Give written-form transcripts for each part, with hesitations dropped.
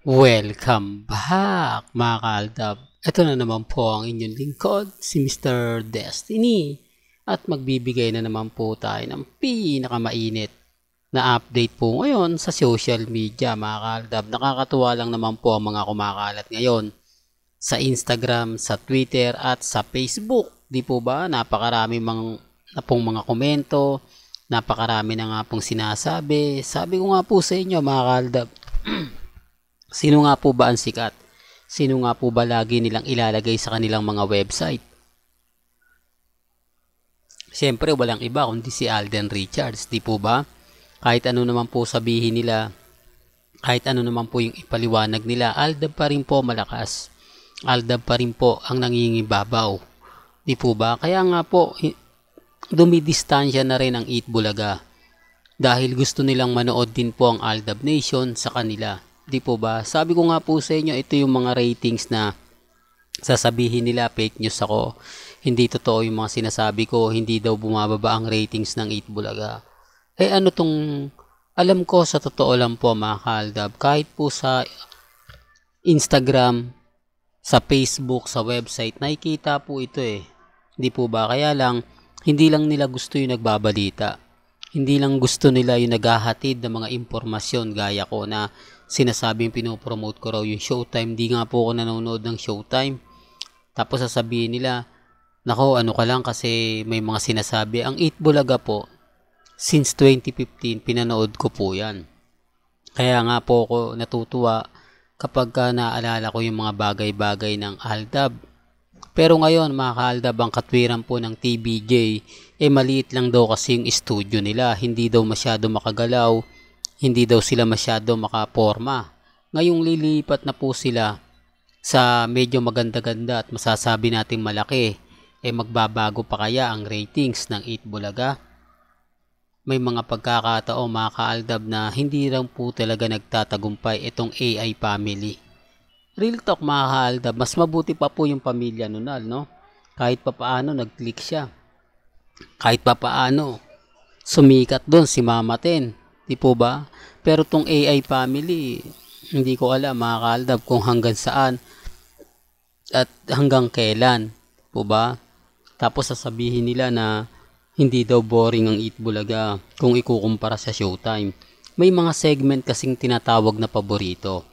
Welcome back mga kaaldab. Ito na naman po ang inyong lingkod, si Mr. Destiny. At magbibigay na naman po tayo ng pinakamainit na update po ngayon sa social media mga kaaldab. Nakakatuwa lang naman po ang mga kumakalat ngayon sa Instagram, sa Twitter at sa Facebook. Di po ba? Napakarami na pong mga komento, napakarami na nga pong sinasabi. Sabi ko nga po sa inyo mga kaaldab, sino nga po ba ang sikat? Sino nga po ba lagi nilang ilalagay sa kanilang mga website? Siyempre walang iba kundi si Alden Richards, di po ba? Kahit ano naman po sabihin nila, kahit ano naman po yung ipaliwanag nila, Aldab pa rin po malakas. Aldab pa rin po ang nangingibabaw. Di po ba? Kaya nga po, dumidistansya na rin ang Eat Bulaga. Dahil gusto nilang manood din po ang Aldab Nation sa kanila. Di po ba? Sabi ko nga po sa inyo, ito yung mga ratings na sasabihin nila fake news ako. Hindi totoo yung mga sinasabi ko, hindi daw bumababa ang ratings ng Eat Bulaga. Ano tong alam ko sa totoo lang po mga kaaldab, kahit po sa Instagram, sa Facebook, sa website, nakikita po ito eh. Di po ba? Kaya lang, hindi lang nila gusto yung nagbabalita. Hindi lang gusto nila yung naghahatid ng mga impormasyon gaya ko na sinasabing pinopromote ko raw yung Showtime. Di nga po ako nanonood ng Showtime. Tapos sasabihin nila, nako ano ka lang kasi may mga sinasabi. Ang Eat Bulaga po, since 2015 pinanood ko po yan. Kaya nga po ako natutuwa kapag naalala ko yung mga bagay-bagay ng Aldab. Pero ngayon mga kaaldab, ang katwiran po ng TBJ, maliit lang daw kasi yung studio nila. Hindi daw masyado makagalaw, hindi daw sila masyado makaporma. Ngayong lilipat na po sila sa medyo maganda-ganda at masasabi nating malaki, magbabago pa kaya ang ratings ng Eat Bulaga? May mga pagkakataon mga kaaldab na hindi lang po talaga nagtatagumpay itong AI family. Real talk mga kaaldab, mas mabuti pa po yung pamilya Nunal, no? Kahit papaano nag-click siya. Kahit papaano sumikat doon si Mama Ten, di po ba? Pero tong AI family, hindi ko alam mga kaaldab kung hanggang saan at hanggang kailan, po ba? Tapos sasabihin nila na hindi daw boring ang Eat Bulaga kung ikukumpara sa Showtime. May mga segment kasing tinatawag na paborito.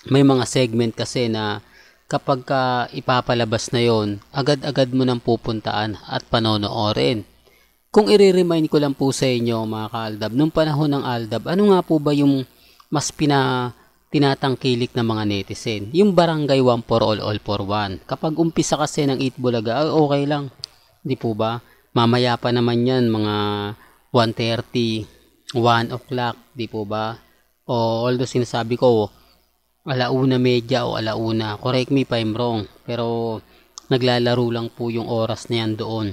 May mga segment kasi na kapag ipapalabas na yon, agad-agad mo nang pupuntaan at panonoorin. Kung i-remind ko lang po sa inyo mga kaaldab, nung panahon ng Aldab, ano nga po ba yung mas tinatangkilik ng mga netizen? Yung Barangay 1 for all for one. Kapag umpisa kasi ng Eat Bulaga, okay lang. Di po ba? Mamaya pa naman yan, mga 1:30, 1 o'clock, di po ba? O although sinasabi ko, 1:30 o 1:00, correct me if I'm wrong, pero naglalaro lang po yung oras na yan doon.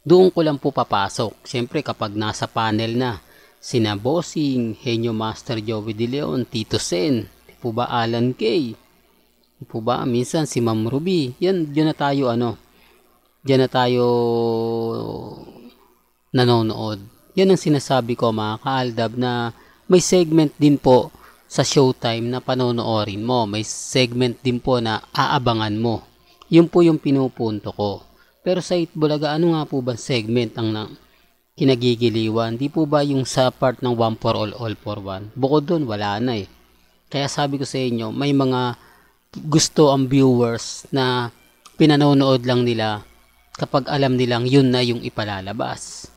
Doon ko lang po papasok. Siyempre kapag nasa panel na, sina Bossing, Henyo Master Joey De Leon, Tito Sen, di po ba Alan K, di po ba minsan si Ma'am Ruby, yan, dyan na tayo diyan na tayo nanonood. Yan ang sinasabi ko mga kaaldab, na may segment din po sa Showtime na panonoorin mo. May segment din po na aabangan mo. Yun po yung pinupunto ko. Pero sa Eat Bulaga, ano nga po ba segment ang kinagigiliwan? Di po ba yung sa part ng 1 for all for one? Bukod doon, wala na eh. Kaya sabi ko sa inyo, may mga gusto ang viewers na pinanonood lang nila kapag alam nilang yun na yung ipalalabas.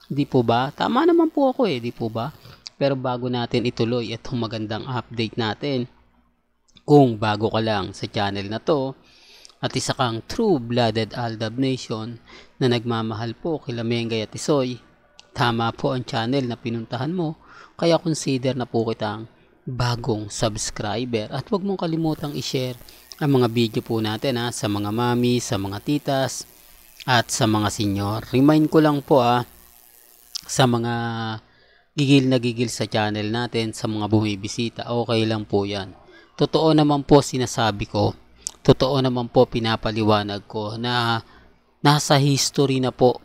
Di po ba? Tama naman po ako di po ba? Pero bago natin ituloy itong magandang update natin, kung bago ka lang sa channel na to, at isa kang true-blooded Aldab Nation na nagmamahal po kila Mengay at Isoy, tama po ang channel na pinuntahan mo, kaya consider na po kitang bagong subscriber. At huwag mong kalimutang i-share ang mga video po natin sa mga mami, sa mga titas, at sa mga senyor. Remind ko lang po sa mga gigil na gigil sa channel natin, sa mga bumibisita, okay lang po yan. Totoo naman po sinasabi ko, totoo naman po pinapaliwanag ko na nasa history na po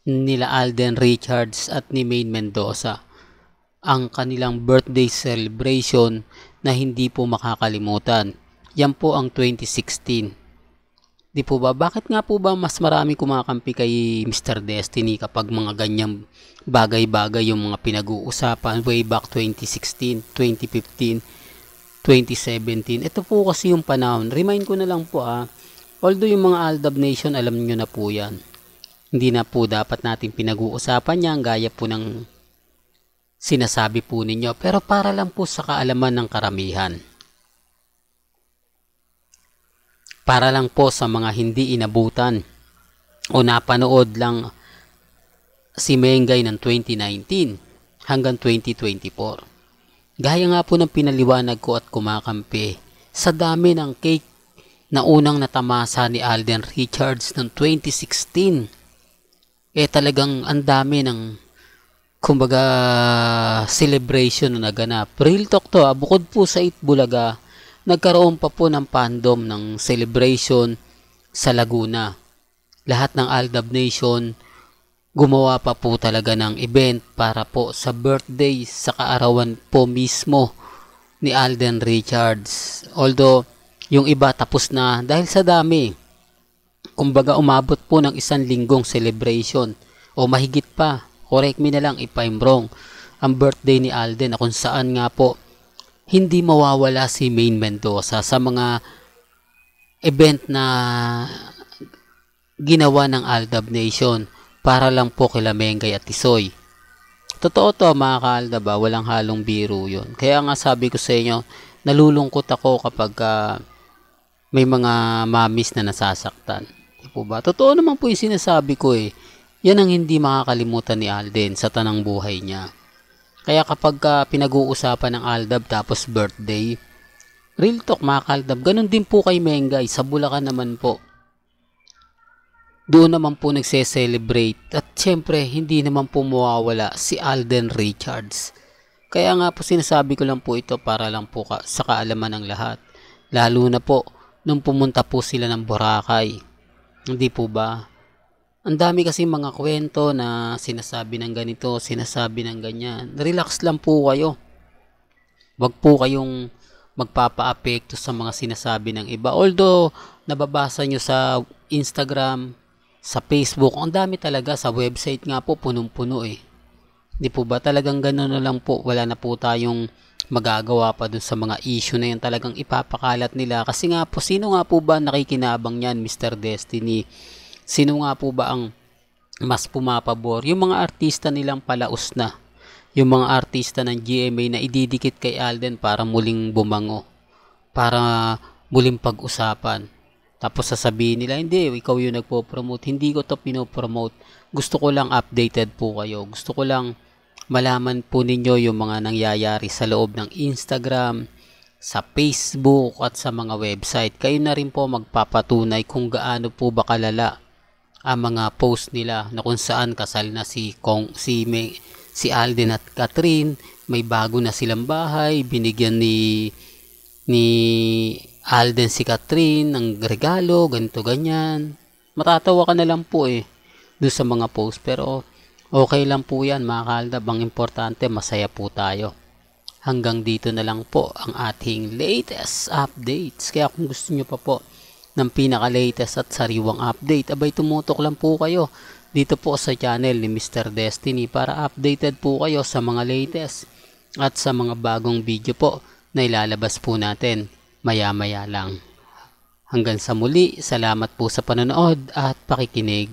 nila Alden Richards at ni Maine Mendoza ang kanilang birthday celebration na hindi po makakalimutan. Yan po ang 2016. Di po ba? Bakit nga po ba mas marami kumakampi kay Mr. Destiny kapag mga ganyang bagay-bagay yung mga pinag-uusapan way back 2016, 2015, 2017? Ito po kasi yung panahon. Remind ko na lang po although yung mga Aldab Nation, alam nyo na po yan. Hindi na po dapat natin pinag-uusapan yan gaya po ng sinasabi po ninyo. Pero para lang po sa kaalaman ng karamihan. Para lang po sa mga hindi inabutan o napanood lang si Mengay ng 2019 hanggang 2024. Gaya nga po ng pinaliwanag ko at kumakampi, sa dami ng cake na unang natamasa ni Alden Richards ng 2016, talagang ang dami ng kumbaga celebration na naganap. Real talk to, bukod po sa Itbulaga, nagkaroon pa po ng fandom ng celebration sa Laguna. Lahat ng Aldab Nation gumawa pa po talaga ng event para po sa birthday sa kaarawan po mismo ni Alden Richards. Although yung iba tapos na dahil sa dami. Kumbaga umabot po ng 1 linggong celebration o mahigit pa. Correct me na lang if I'm wrong. Ang birthday ni Alden na kung saan nga po hindi mawawala si Maine Mendoza sa mga event na ginawa ng Aldab Nation para lang po kila Mengay at Tisoy. Totoo to mga ka-Aldab, walang halong biro yun. Kaya nga sabi ko sa inyo, nalulungkot ako kapag may mga mamis na nasasaktan. Di po ba? Totoo naman po yung sinasabi ko Yan ang hindi makakalimutan ni Alden sa tanang buhay niya. Kaya kapag pinag-uusapan ng Aldab tapos birthday, real talk mga ka-Aldab, ganun din po kay Mengay. Sa Bulacan naman po. Doon naman po nagse-celebrate. At syempre, hindi naman po mawawala si Alden Richards. Kaya nga po sinasabi ko lang po ito para lang po sa kaalaman ng lahat. Lalo na po nung pumunta po sila ng Boracay. Hindi po ba? Ang dami kasi mga kwento na sinasabi ng ganito, sinasabi ng ganyan. Relax lang po kayo. Wag po kayong magpapa-apekto sa mga sinasabi ng iba. Although, nababasa nyo sa Instagram, sa Facebook, ang dami talaga. Sa website nga po, punong-puno Di po ba? Talagang gano'n na lang po. Wala na po tayong magagawa pa dun sa mga issue na yan. Talagang ipapakalat nila. Kasi nga po, sino nga po ba nakikinabang yan, Mr. Destiny? Sino nga po ba ang mas pumapabor? Yung mga artista nilang palaos na. Yung mga artista ng GMA na ididikit kay Alden para muling bumango. Para muling pag-usapan. Tapos sasabihin nila, hindi, ikaw yung nagpo-promote. Hindi ko to pinopromote. Gusto ko lang updated po kayo. Gusto ko lang malaman po ninyo yung mga nangyayari sa loob ng Instagram, sa Facebook at sa mga website. Kayo na rin po magpapatunay kung gaano po ba kalala ang mga post nila na kung saan kasal na si Alden at Catherine, may bago na silang bahay, binigyan ni Alden si Catherine ng regalo, ganito ganyan. Matatawa ka na lang po doon sa mga post, pero okay lang po yan mga ka-Aldab. Ang importante, masaya po tayo. Hanggang dito na lang po ang ating latest updates. Kaya kung gusto nyo pa po ng pinaka-latest at sariwang update, abay tumutok lang po kayo dito po sa channel ni Mr. Destiny para updated po kayo sa mga latest at sa mga bagong video po na ilalabas po natin maya-maya lang. Hanggang sa muli, salamat po sa panonood at pakikinig.